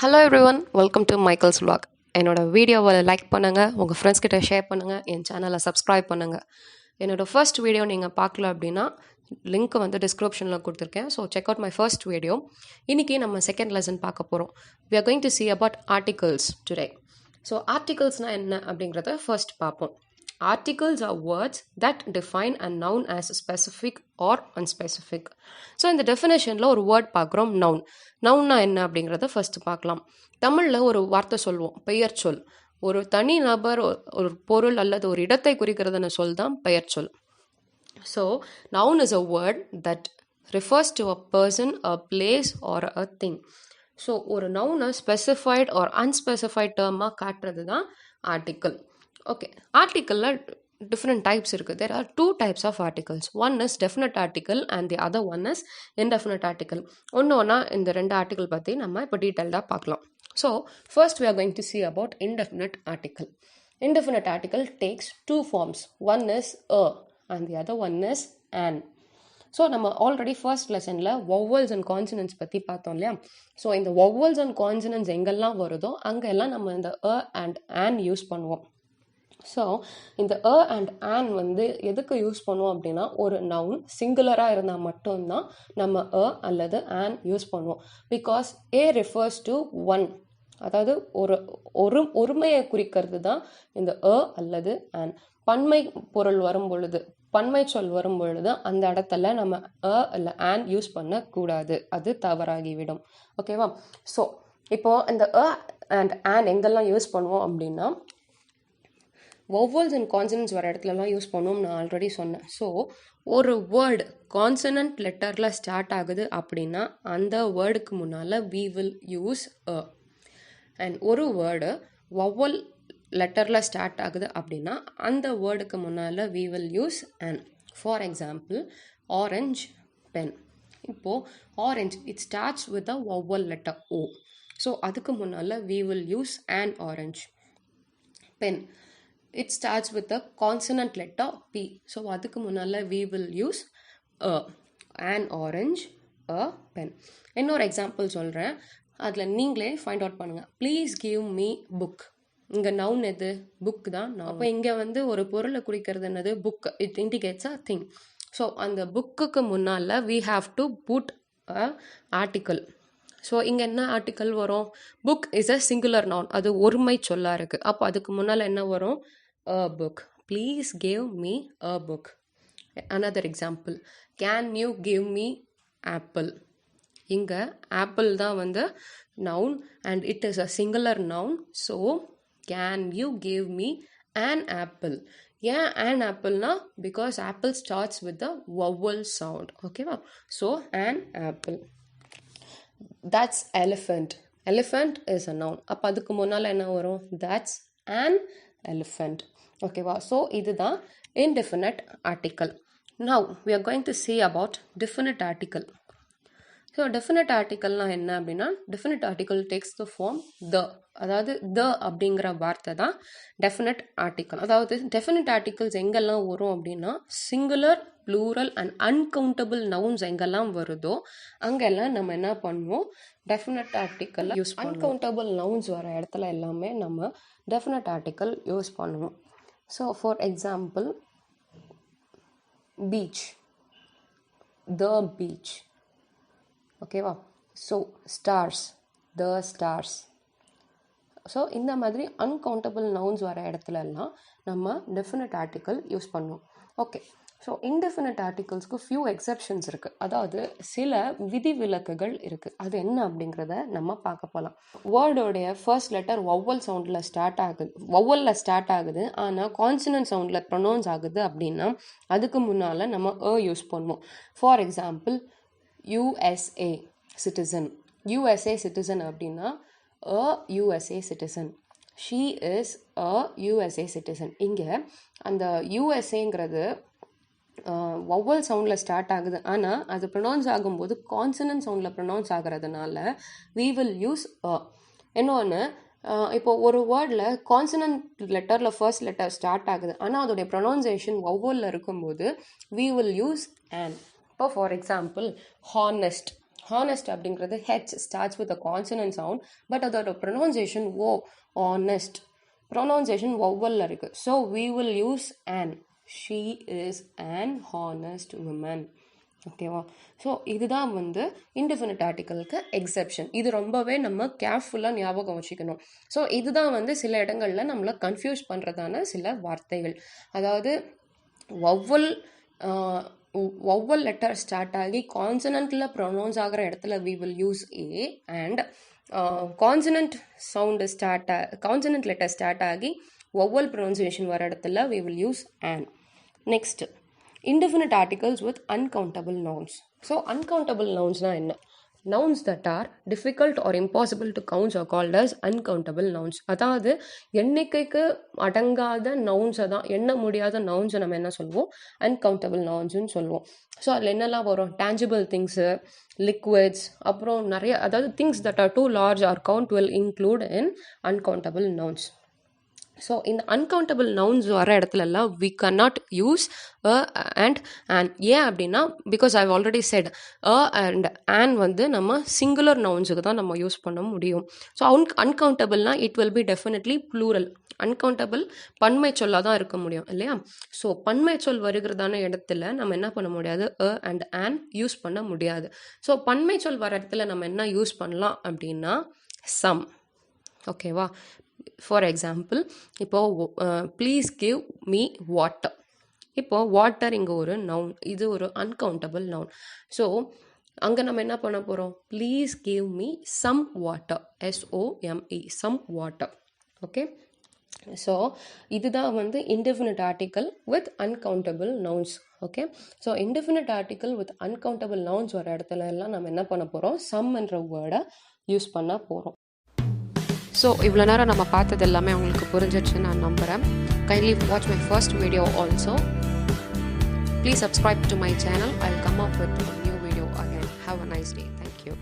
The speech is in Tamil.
Hello everyone, welcome to Michael's vlog. என்னோட வீடியோவை லைக் பண்ணுங்கள், உங்கள் ஃப்ரெண்ட்ஸ் கிட்ட ஷேர் பண்ணுங்கள், என் சேனலை சப்ஸ்கிரைப் பண்ணுங்கள். என்னோட ஃபர்ஸ்ட் வீடியோ நீங்கள் பார்க்கல அப்படின்னா லிங்க் வந்து டிஸ்கிரிப்ஷனில் கொடுத்துருக்கேன். So check out my first video. இன்றைக்கி நம்ம செகண்ட் லெசன் பார்க்க போகிறோம். We are going to see about articles today. So ஆர்டிகல்ஸ்னால் என்ன அப்படிங்கிறத ஃபர்ஸ்ட் பார்ப்போம். Articles are words that define a noun as specific or unspecific. So இந்த டெஃபினேஷனில் ஒரு வேர்ட் பார்க்குறோம், நவுன். நவுன்னா என்ன அப்படிங்கிறத ஃபர்ஸ்ட் பார்க்கலாம். தமிழில் ஒரு வார்த்தை சொல்லுவோம், பெயர் சொல். ஒரு தனி நபர், ஒரு பொருள் அல்லது ஒரு இடத்தை குறிக்கிறதுன சொல் தான் பெயர் சொல். So noun is a word that refers to a person, a place or a thing. So ஒரு நவுனை ஸ்பெசிஃபைட் ஆர் அன்ஸ்பெசிஃபைட் டேர்மாக காட்டுறது தான் ஆர்டிக்கல். ஓகே, ஆர்டிக்கலில் different types இருக்குது. There are two types of articles. One is definite article and the other one is indefinite article. ஒன்று இந்த ரெண்டு ஆர்டிக்கல் பற்றி நம்ம இப்போ டீட்டெயில்டாக பார்க்கலாம். So first we are going to see about indefinite article. Indefinite article takes two forms. One is a and the other one is an. So நம்ம ஆல்ரெடி ஃபர்ஸ்ட் லெசனில் vowels and consonants பற்றி பார்த்தோம் இல்லையா? ஸோ இந்த vowels and consonants எங்கெல்லாம் வருதோ அங்கெல்லாம் நம்ம இந்த a and an யூஸ் பண்ணுவோம். ஸோ இந்த அ அண்ட் ஆன் வந்து எதுக்கு யூஸ் பண்ணுவோம் அப்படின்னா, ஒரு நவுன் சிங்குலராக இருந்தால் மட்டும்தான் நம்ம அ அல்லது ஆன் யூஸ் பண்ணுவோம். Because A refers to one, அதாவது ஒருமையை குறிக்கிறது தான் இந்த அ அல்லது ஆன். பன்மை பொருள் வரும் பொழுது, பன்மை சொல் வரும் பொழுது அந்த இடத்துல நம்ம அ இல்லை ஆன் யூஸ் பண்ணக்கூடாது, அது தவறாகிவிடும். ஓகேவா? ஸோ இப்போது இந்த அ அண்ட் ஆன் எங்கெல்லாம் யூஸ் பண்ணுவோம் அப்படின்னா, vowels and consonants வர இடத்துலலாம் யூஸ் பண்ணுவோம், நான் ஆல்ரெடி சொன்னேன். ஸோ ஒரு வேர்டு கான்சனன்ட் லெட்டரில் ஸ்டார்ட் ஆகுது அப்படின்னா அந்த வேர்டுக்கு முன்னால் we will use a. And ஒரு வேர்டு vowel லெட்டரில் ஸ்டார்ட் ஆகுது அப்படின்னா அந்த வேர்டுக்கு முன்னால் we will use an. For example, orange, pen. இப்போது orange it starts with a vowel letter O. So அதுக்கு முன்னால் we will use an orange. Pen it starts with the consonant letter P. So அதுக்கு முன்னால் we will use a. an orange, a pen. இன்னொரு எக்ஸாம்பிள் சொல்கிறேன், அதில் நீங்களே ஃபைண்ட் அவுட் பண்ணுங்கள். Please give me book. இங்கே நவுன் எது? புக் தான் நவுன். அப்போ இங்கே வந்து ஒரு பொருளை குறிக்கிறது என்னது? Book. It indicates a thing. So அந்த புக்குக்கு முன்னால் we have to put a article. So இங்கே என்ன ஆர்டிக்கல் வரும்? Book is a singular noun, அது ஒருமை சொல்லாக இருக்குது. அப்போ அதுக்கு முன்னால் என்ன வரும்? A book. Please give me a book. Another example, can you give me apple? இங்க apple தான் வந்து noun and it is a singular noun. So can you give me an apple? ஏன் an appleனா? Because apple starts with the vowel sound. ஓகேவா? So an apple. That's elephant. Elephant is a noun. அப்போ அதுக்கு முன்னால் என்ன வரும்? That's an elephant. ஓகேவா? ஸோ இதுதான் indefinite article. Now we are going to see about definite article. So definite articleனால் என்ன அப்படின்னா, definite article takes the form the. அதாவது the அப்படிங்கிற வார்த்தை தான் definite article. அதாவது definite articles எங்கெல்லாம் வரும் அப்படின்னா, singular, plural and uncountable nouns எங்கெல்லாம் வருதோ அங்கெல்லாம் நம்ம என்ன பண்ணுவோம்? டெஃபினட் ஆர்டிக்கல் யூஸ் பண்ணுவோம். அன்கவுண்டபிள் நவுன்ஸ் வர இடத்துல எல்லாமே நம்ம டெஃபினட் ஆர்டிக்கல் யூஸ் பண்ணுவோம். So for example, beach, the beach. ஓகேவா? So stars, the stars. So இந்த மாதிரி அன்கவுண்டபிள் நவுன்ஸ் வர இடத்துல எல்லாம் நம்ம டெஃபினட் ஆர்டிக்கல் யூஸ் பண்ணுவோம். ஓகே, ஸோ இன்டெஃபினட் ஆர்டிகல்ஸ்க்கு ஃபியூ எக்ஸப்ஷன்ஸ் இருக்குது, அதாவது சில விதிவிலக்குகள் இருக்குது. அது என்ன அப்படிங்கிறத நம்ம பார்க்க போகலாம். வேர்டோடைய ஃபர்ஸ்ட் லெட்டர் வவ்வல் சவுண்டில் ஸ்டார்ட் ஆகுது, வவ்வலில் ஸ்டார்ட் ஆகுது, ஆனால் கான்சனன்ட் சவுண்டில் ப்ரொனவுன்ஸ் ஆகுது அப்படின்னா அதுக்கு முன்னால் நம்ம அ யூஸ் பண்ணுவோம். For example, USA citizen. USA citizen அப்படின்னா a USA citizen. She is a USA citizen. இங்கே அந்த யூஎஸ்ஏங்கிறது வவ்வல் சவுண்டில் ஸ்டார்ட் ஆகுது, ஆனால் அது ப்ரொனவுன்ஸ் ஆகும்போது கான்சனன்ட் சவுண்டில் ப்ரொனவுன்ஸ் ஆகிறதுனால we will use a. இன்னொன்று, இப்போ ஒரு வேர்டில் கான்சனன்ட் லெட்டரில் ஃபர்ஸ்ட் லெட்டர் ஸ்டார்ட் ஆகுது, ஆனால் அதோடைய ப்ரொனவுன்சியேஷன் வவ்வலில் இருக்கும்போது we will use an. இப்போ ஃபார் எக்ஸாம்பிள், ஹானஸ்ட். ஹானஸ்ட் அப்படிங்கிறது H starts with a consonant sound, but அதோட ப்ரொனவுன்சியேஷன் ஓ, ஆனஸ்ட் ப்ரொனவுன்சியேஷன் ஒவ்வொல்ல இருக்குது. So we will use an. She is an honest woman. ஓகேவா? ஸோ இதுதான் வந்து இன்டெஃபினிட் ஆர்டிக்கலுக்கு எக்ஸெப்ஷன். இது ரொம்பவே நம்ம கேர்ஃபுல்லாக ஞாபகம் வச்சுக்கணும். ஸோ இதுதான் வந்து சில இடங்களில் நம்மளை கன்ஃபியூஸ் பண்ணுறதான சில வார்த்தைகள். அதாவது ஒவ்வொல் லெட்டர் ஸ்டார்ட் ஆகி கான்சனண்ட்டில் ப்ரொனவுன்ஸ் ஆகிற இடத்துல we will use a, and consonant letter start ஆகி ஒவ்வொல் ப்ரொனவுன்சியேஷன் வர இடத்துல we will use an. Next, indefinite articles with uncountable nouns. So uncountable nouns na enna? Nouns that are difficult or impossible to count are called as uncountable nouns. அதாவது எண்ணிக்கைக்கு அடங்காத நவுன்ஸை தான், எண்ண முடியாத நவுன்ஸை நம்ம என்ன சொல்லுவோம்? அன்கவுண்டபிள் நவுன்ஸ்ன்னு சொல்லுவோம். ஸோ அதில் என்னெல்லாம் வரும்? டேஞ்சிபிள் திங்ஸு, லிக்விட்ஸ், அப்புறம் நிறைய, அதாவது things that are too large or count will include in uncountable nouns. ஸோ இந்த அன்கவுண்டபிள் நவுன்ஸ் வர இடத்துலலாம் we cannot use a and an. ஏன் அப்படின்னா, because I've already said a and an வந்து நம்ம சிங்குலர் நவுன்ஸுக்கு தான் நம்ம யூஸ் பண்ண முடியும். ஸோ அன்கவுண்டபிள்னா it will be definitely plural. Uncountable பன்மை சொல்லாக தான் இருக்க முடியும் இல்லையா? ஸோ பன்மை சொல் வருகிறதான இடத்துல நம்ம என்ன பண்ண முடியாது? அ அண்ட் an யூஸ் பண்ண முடியாது. ஸோ பன்மை சொல் வர இடத்துல நம்ம என்ன யூஸ் பண்ணலாம் அப்படின்னா சம். ஓகேவா? ஃபார் எக்ஸாம்பிள், இப்போது ப்ளீஸ் கிவ் மீ வாட்டர். இப்போது வாட்டர் இங்கே ஒரு நவுன், இது ஒரு அன்கவுண்டபிள் நவுன். ஸோ அங்கே நம்ம என்ன பண்ண போகிறோம்? Please give me some water, SOME, some water. Okay, so இதுதான் வந்து indefinite article with uncountable nouns. Okay, so indefinite article with uncountable nouns வர இடத்துல எல்லாம் நம்ம என்ன பண்ண போகிறோம்? சம் என்ற வேர்டை யூஸ் பண்ண போகிறோம். ஸோ இவ்வளோ நேரம் நம்ம பார்த்தது எல்லாமே உங்களுக்கு புரிஞ்சிடுச்சுன்னு நான் நம்புகிறேன். Kindly watch my first video also. Please subscribe to my channel. I will come up with a new video again. Have a nice day. Thank you.